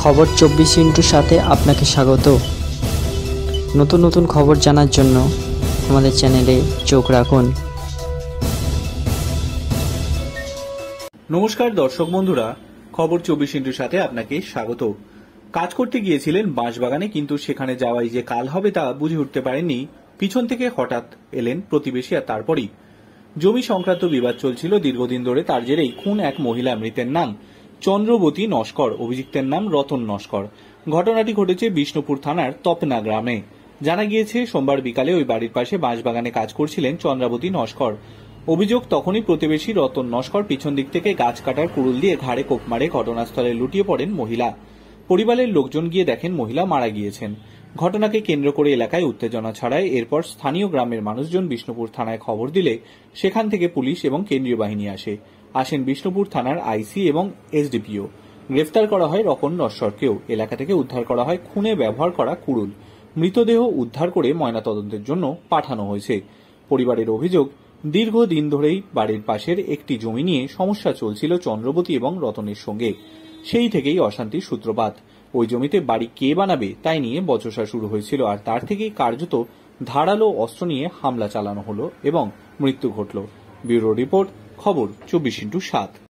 খবর 24x সাথে আপনাকে স্বাগত। নতুন নতুন খবর জানার জন্য আমাদের চ্যানেলে চোখ রাখুন। নমস্কার দর্শক বন্ধুরা, খবর 24x সাথে আপনাকে স্বাগত। কাজ করতে গিয়েছিলেন বাঁশবাগানে, কিন্তু সেখানে যাওয়াই যে কাল হবে তা বুঝে উঠতে পারেননি। পিছন থেকে হঠাৎ এলেন প্রতিবেশী, আর তারপরই জমি সংক্রান্ত বিবাদ চলছিল দীর্ঘদিন ধরে। তার জেরেই খুন এক মহিলা। মৃতের নাম চন্দ্রবতী নস্কর, অভিযুক্তের নাম রতন নস্কর। ঘটনাটি ঘটেছে বিষ্ণুপুর থানার তপনা গ্রামে। জানা গিয়েছে সোমবার বিকালে ওই বাড়ির পাশে বাঁশবাগানে কাজ করছিলেন চন্দ্রাবতী নস্কর। অভিযোগ, তখনই প্রতিবেশী রতন নস্কর পিছন দিক থেকে গাছ কাটার কুড়ুল দিয়ে ঘাড়ে কোপ মারে ঘটনাস্থলে লুটিয়ে পড়েন মহিলা। পরিবারের লোকজন গিয়ে দেখেন মহিলা মারা গিয়েছেন। ঘটনাকে কেন্দ্র করে এলাকায় উত্তেজনা ছড়ায়। এরপর স্থানীয় গ্রামের মানুষজন বিষ্ণুপুর থানায় খবর দিলে সেখান থেকে পুলিশ এবং কেন্দ্রীয় বাহিনী আসেন বিষ্ণুপুর থানার আইসি এবং এসডিপিও। গ্রেফতার করা হয় রতন নস্করকেও। এলাকা থেকে উদ্ধার করা হয় খুনে ব্যবহার করা কুড়ুল। মৃতদেহ উদ্ধার করে ময়নাতদন্তের জন্য পাঠানো হয়েছে। পরিবারের অভিযোগ, দীর্ঘদিন ধরেই বাড়ির পাশের একটি জমি নিয়ে সমস্যা চলছিল চন্দ্রবতী এবং রতনের সঙ্গে। সেই থেকেই অশান্তির সূত্রপাত। ওই জমিতে বাড়ি কে বানাবে তাই নিয়ে বচসা শুরু হয়েছিল, আর তার থেকেই কার্যত ধারালো অস্ত্র নিয়ে হামলা চালানো হলো এবং মৃত্যু ঘটল। ব্যুরো রিপোর্ট, খবর 24x7।